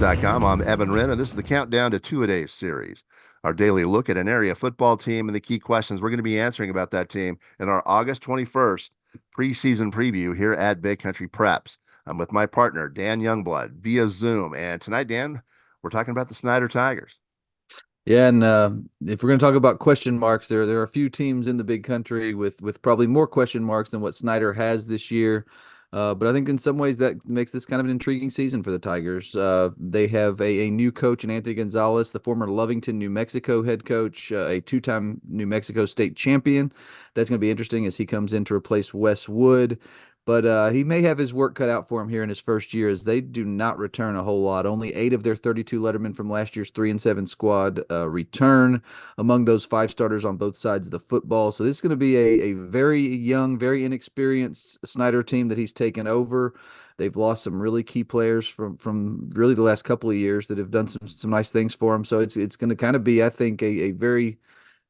Tigers.com. I'm Evan Wren, and this is the Countdown to Two-A-Days series, our daily look at an area football team and the key questions we're going to be answering about that team in our August 21st preseason preview here at Big Country Preps. I'm with my partner, Dan Youngblood, via Zoom. And tonight, Dan, we're talking about the Snyder Tigers. Yeah, and if we're going to talk about question marks, there are a few teams in the big country with probably more question marks than what Snyder has this year. But I think in some ways that makes this kind of an intriguing season for the Tigers. They have a new coach in Anthony Gonzalez, the former Lovington, New Mexico head coach, a two-time New Mexico state champion. That's going to be interesting as he comes in to replace Wes Wood. But he may have his work cut out for him here in his first year, as they do not return a whole lot. Only 8 of their 32 lettermen from last year's 3-7 squad return among those 5 starters on both sides of the football. So this is going to be a very young, very inexperienced Snyder team that he's taken over. They've lost some really key players from really the last couple of years that have done some nice things for him. So it's going to kind of be, I think, a very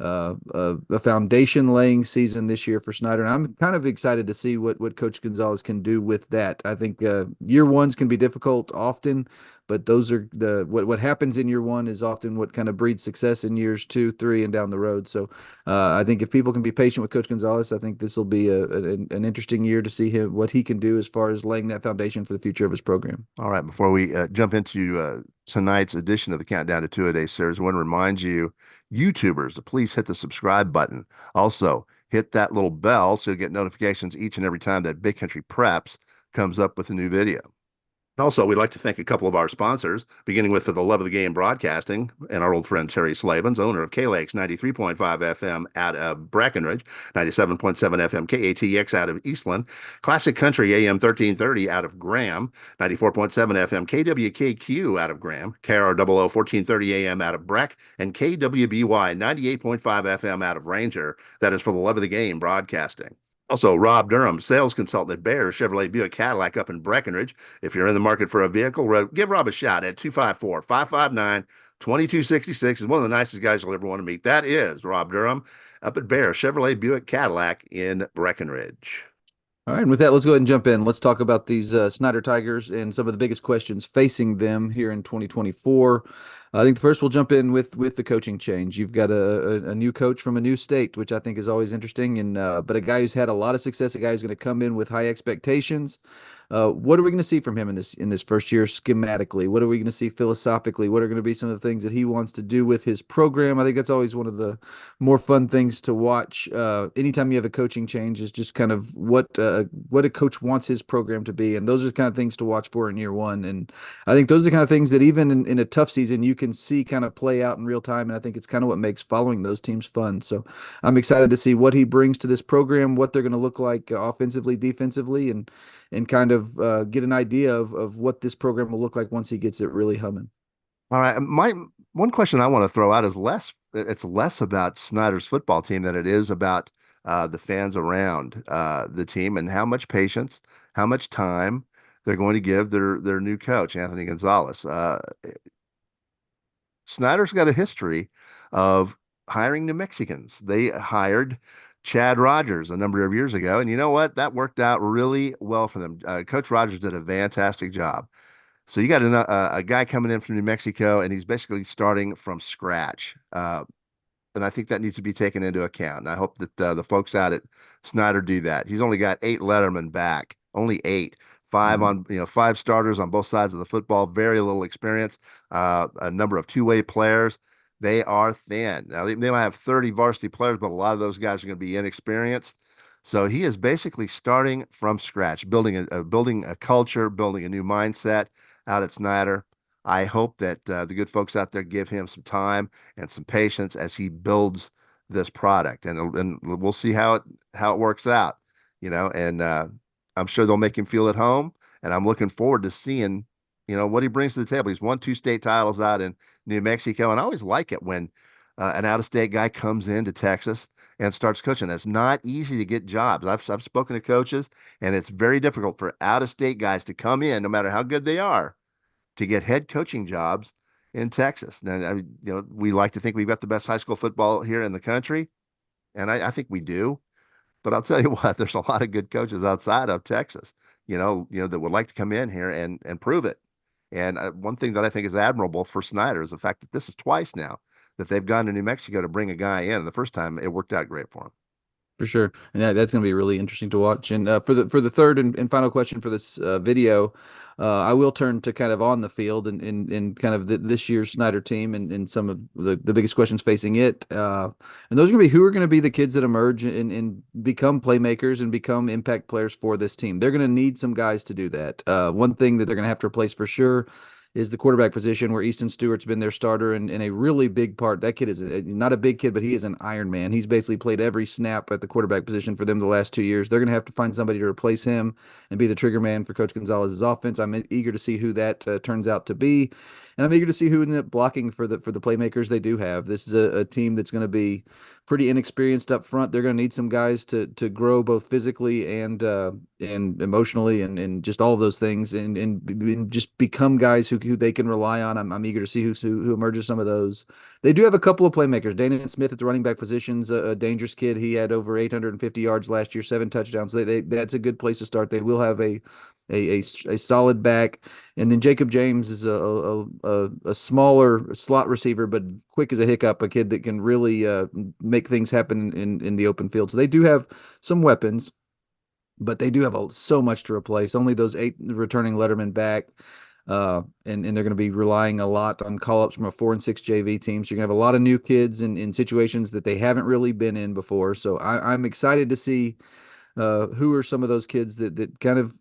a foundation laying season this year for Snyder. And I'm kind of excited to see what Coach Gonzalez can do with that. I think year ones can be difficult often, but those are what happens in year one is often what kind of breeds success in years 2, 3, and down the road. So I think if people can be patient with Coach Gonzalez, I think this will be an interesting year to see what he can do as far as laying that foundation for the future of his program. All right, before we jump into tonight's edition of the Countdown to Two-A-Day series, I want to remind you, YouTubers, to please hit the subscribe button. Also, hit that little bell so you get notifications each and every time that Big Country Preps comes up with a new video. Also, we'd like to thank a couple of our sponsors, beginning with For the Love of the Game Broadcasting and our old friend Terry Slavens, owner of KLAX 93.5 FM out of Brackenridge, 97.7 FM KATX out of Eastland, Classic Country AM 1330 out of Graham, 94.7 FM KWKQ out of Graham, KROO 1430 AM out of Breck, and KWBY 98.5 FM out of Ranger. That is For the Love of the Game Broadcasting. Also, Rob Durham, sales consultant at Bear Chevrolet Buick Cadillac up in Breckenridge. If you're in the market for a vehicle, give Rob a shout at 254-559-2266. He's one of the nicest guys you'll ever want to meet. That is Rob Durham up at Bear Chevrolet Buick Cadillac in Breckenridge. All right, and with that, let's go ahead and jump in. Let's talk about these Snyder Tigers and some of the biggest questions facing them here in 2024. I think the first we'll jump in with the coaching change. You've got a new coach from a new state, which I think is always interesting, and but a guy who's had a lot of success, a guy who's going to come in with high expectations. What are we going to see from him in this first year schematically? What are we going to see philosophically? What are going to be some of the things that he wants to do with his program? I think that's always one of the more fun things to watch. Anytime you have a coaching change, is just kind of what a coach wants his program to be, and those are the kind of things to watch for in year one. And I think those are the kind of things that even in a tough season you can see kind of play out in real time. And I think it's kind of what makes following those teams fun. So I'm excited to see what he brings to this program, what they're going to look like offensively, defensively, and kind of get an idea of what this program will look like once he gets it really humming. All right, my one question I want to throw out is it's less about Snyder's football team than it is about the fans around the team and how much patience, how much time they're going to give their new coach, Anthony Gonzalez. Snyder's got a history of hiring New Mexicans. They hired Chad Rogers a number of years ago, and you know what? That worked out really well for them. Coach Rogers did a fantastic job. So you got a guy coming in from New Mexico, and he's basically starting from scratch. And I think that needs to be taken into account. And I hope that the folks out at Snyder do that. He's only got 8 lettermen back, only 8. Mhm. 5 starters on both sides of the football, very little experience, a number of two-way players. They are thin. Now, they might have 30 varsity players, but a lot of those guys are going to be inexperienced. So he is basically starting from scratch, building a culture, building a new mindset out at Snyder. I hope that the good folks out there give him some time and some patience as he builds this product, and we'll see how it works out, and I'm sure they'll make him feel at home, and I'm looking forward to seeing, what he brings to the table. He's won 2 state titles out in New Mexico, and I always like it when an out-of-state guy comes into Texas and starts coaching. It's not easy to get jobs. I've spoken to coaches, and it's very difficult for out-of-state guys to come in, no matter how good they are, to get head coaching jobs in Texas. Now, we like to think we've got the best high school football here in the country, and I think we do. But I'll tell you what, there's a lot of good coaches outside of Texas, that would like to come in here and prove it. And one thing that I think is admirable for Snyder is the fact that this is twice now that they've gone to New Mexico to bring a guy in. The first time it worked out great for him. For sure, and that's going to be really interesting to watch. And for the third and final question for this video, I will turn to kind of on the field and kind of this year's Snyder team and some of the biggest questions facing it. And those are going to be who are going to be the kids that emerge and become playmakers and become impact players for this team. They're going to need some guys to do that. One thing that they're going to have to replace for sure is the quarterback position, where Easton Stewart's been their starter and a really big part. That kid is not a big kid, but he is an Iron Man. He's basically played every snap at the quarterback position for them the last 2 years. They're going to have to find somebody to replace him and be the trigger man for Coach Gonzalez's offense. I'm eager to see who that turns out to be, and I'm eager to see who ends up blocking for the playmakers they do have. This is a team that's going to be pretty inexperienced up front. They're going to need some guys to grow both physically and emotionally and just all of those things and just become guys who they can rely on. I'm eager to see who emerges some of those. They do have a couple of playmakers. Daniel Smith at the running back position's a dangerous kid. He had over 850 yards last year, 7 touchdowns. That's a good place to start. They will have a solid back. And then Jacob James is a smaller slot receiver, but quick as a hiccup, a kid that can really make things happen in the open field. So they do have some weapons, but they do have so much to replace. Only those 8 returning lettermen back. And they're going to be relying a lot on call-ups from a 4 and 6 JV team. So you're going to have a lot of new kids in situations that they haven't really been in before. So I'm excited to see who are some of those kids that kind of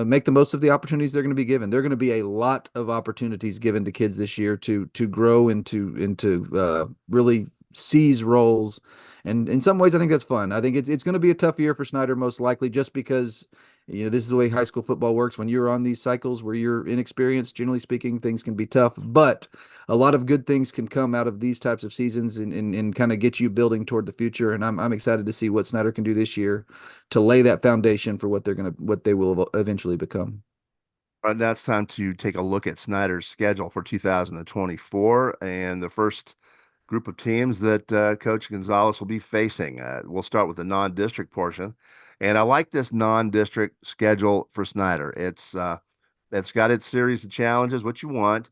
make the most of the opportunities they're going to be given. There are going to be a lot of opportunities given to kids this year to grow into really seize roles. And in some ways, I think that's fun. I think it's going to be a tough year for Snyder, most likely, just because this is the way high school football works. When you're on these cycles where you're inexperienced, generally speaking, things can be tough. But a lot of good things can come out of these types of seasons and kind of get you building toward the future. And I'm excited to see what Snyder can do this year to lay that foundation for what they will eventually become. Right now it's time to take a look at Snyder's schedule for 2024 and the first group of teams that Coach Gonzalez will be facing. We'll start with the non-district portion, and I like this non-district schedule for Snyder. It's got its series of challenges, what you want,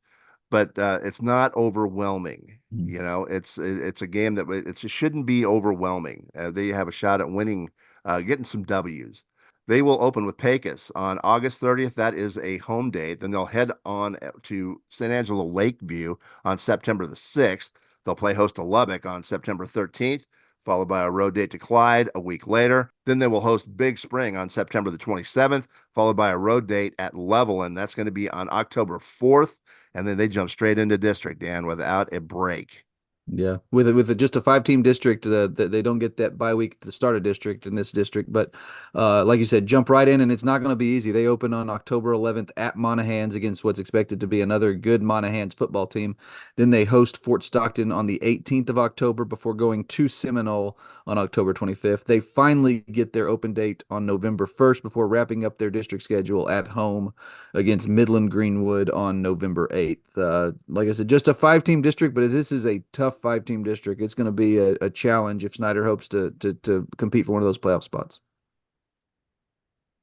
but it's not overwhelming. Mhm. It's a game that it shouldn't be overwhelming. They have a shot at winning, getting some W's. They will open with Pecos on August 30th. That is a home date. Then they'll head on to San Angelo Lakeview on September the 6th. They'll play host to Lubbock on September 13th, followed by a road date to Clyde a week later. Then they will host Big Spring on September the 27th, followed by a road date at Levelland. That's going to be on October 4th. And then they jump straight into district, Dan, without a break. Yeah, with just a 5 team district, they don't get that bye week to start a district in this district. But like you said, jump right in, and it's not going to be easy. They open on October 11th at Monahans against what's expected to be another good Monahans football team. Then they host Fort Stockton on the 18th of October before going to Seminole on October 25th. They finally get their open date on November 1st before wrapping up their district schedule at home against Midland Greenwood on November 8th. Like I said, just a 5 team district, but this is a tough 5 team district. It's going to be a challenge if Snyder hopes to compete for one of those playoff spots.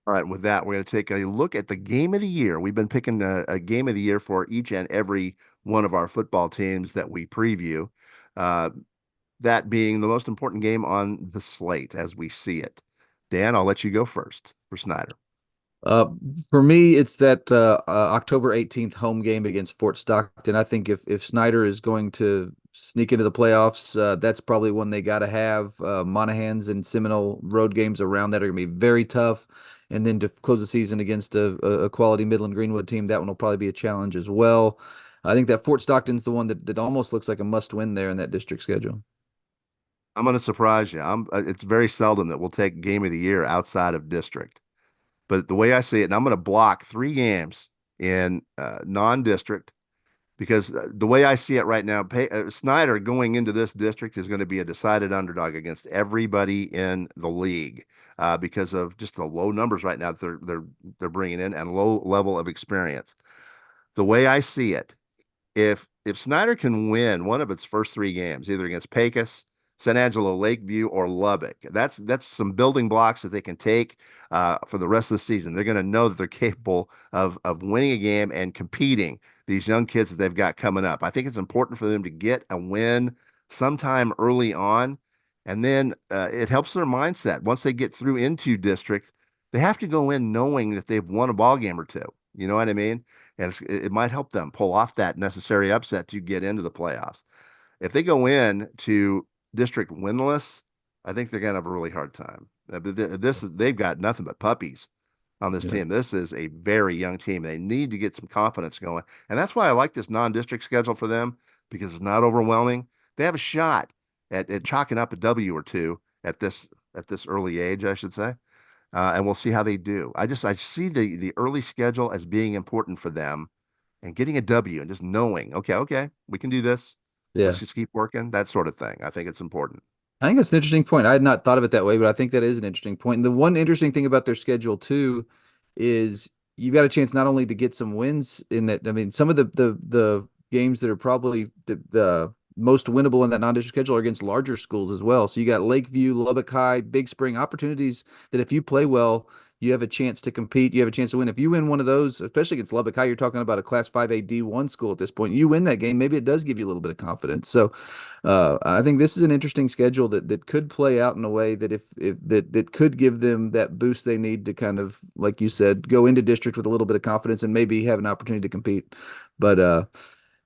All right, with that, we're going to take a look at the game of the year. We've been picking a game of the year for each and every one of our football teams that we preview. Uh, that being the most important game on the slate as we see it. Dan, I'll let you go first for Snyder. Uh, for me, it's that October 18th home game against Fort Stockton. I think if Snyder is going to sneak into the playoffs, that's probably one they got to have. Monahans and Seminole road games around that are going to be very tough. And then to close the season against a quality Midland Greenwood team, that one will probably be a challenge as well. I think that Fort Stockton's the one that almost looks like a must win there in that district schedule. I'm going to surprise you. It's very seldom that we'll take game of the year outside of district. But the way I see it, and I'm going to block 3 games in non-district because the way I see it right now, Snyder going into this district is going to be a decided underdog against everybody in the league because of just the low numbers right now that they're bringing in and low level of experience. The way I see it, if Snyder can win one of its first 3 games, either against Pecos, San Angelo, Lakeview, or Lubbock. That's some building blocks that they can take for the rest of the season. They're going to know that they're capable of winning a game and competing. These young kids that they've got coming up. I think it's important for them to get a win sometime early on, and then it helps their mindset. Once they get through into district, they have to go in knowing that they've won a ball game or two. You know what I mean? And it might help them pull off that necessary upset to get into the playoffs. If they go in to district winless, I think they're gonna have a really hard time. They've got nothing but puppies on this Yeah. team. This is a very young team. They need to get some confidence going, and that's why I like this non-district schedule for them because it's not overwhelming. They have a shot at chalking up a W or two at this early age, I should say, and we'll see how they do. I see the early schedule as being important for them, and getting a W and just knowing, okay, we can do this. Let's Yeah. just keep working, that sort of thing. I think it's important. I think that's an interesting point. I had not thought of it that way, but I think that is an interesting point. And the one interesting thing about their schedule too is you've got a chance not only to get some wins in that. I mean, some of the games that are probably the most winnable in that non-district schedule are against larger schools as well. So you got Lakeview, Lubbock High, Big Spring opportunities that if you play well, you have a chance to compete. You have a chance to win. If you win one of those, especially against Lubbock High, you're talking about a Class 5A D1 school at this point. You win that game, maybe it does give you a little bit of confidence. So I think this is an interesting schedule that could play out in a way that if that could give them that boost they need to kind of, like you said, go into district with a little bit of confidence and maybe have an opportunity to compete. But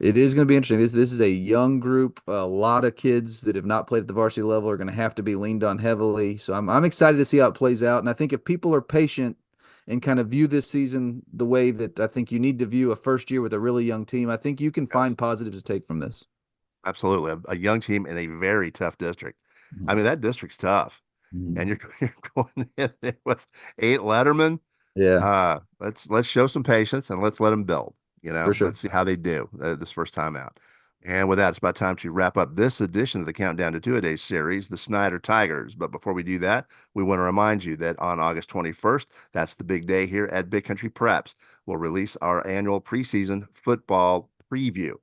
it is going to be interesting. This is a young group. A lot of kids that have not played at the varsity level are going to have to be leaned on heavily. So I'm excited to see how it plays out. And I think if people are patient and kind of view this season the way that I think you need to view a first year with a really young team, I think you can Yes, find positives to take from this. absolutely. A young team in a very tough district. I Mhm. mean, that district's tough, and Mhm. you're going in there with 8 Letterman. Yeah, Let's show some patience and let's let them build. for sure. Let's see how they do this first time out. And with that, it's about time to wrap up this edition of the Countdown to Two-A-Days series, the Snyder Tigers. But before we do that, we want to remind you that on August 21st, that's the big day here at Big Country Preps. We'll release our annual preseason football preview.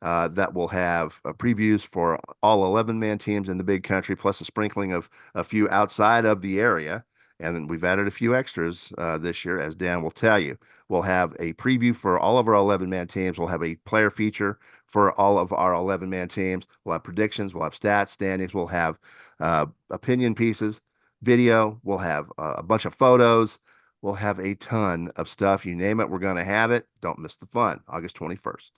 That will have previews for all 11-man teams in the Big Country, plus a sprinkling of a few outside of the area. And then we've added a few extras this year, as Dan will tell you. We'll have a preview for all of our 11-man teams. We'll have a player feature for all of our 11-man teams. We'll have predictions. We'll have stats, standings. We'll have opinion pieces, video. We'll have a bunch of photos. We'll have a ton of stuff. You name it, we're going to have it. Don't miss the fun. August 21st.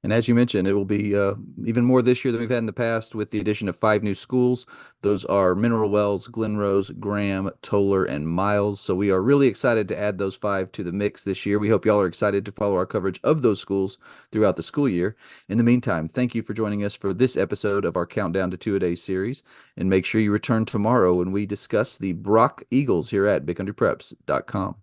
And as you mentioned, it will be even more this year than we've had in the past with the addition of 5 new schools. Those are Mineral Wells, Glen Rose, Graham, Toller, and Miles. So we are really excited to add those 5 to the mix this year. We hope y'all are excited to follow our coverage of those schools throughout the school year. In the meantime, thank you for joining us for this episode of our Countdown to Two-A-Day series. And make sure you return tomorrow when we discuss the Brock Eagles here at BigCountryPreps.com.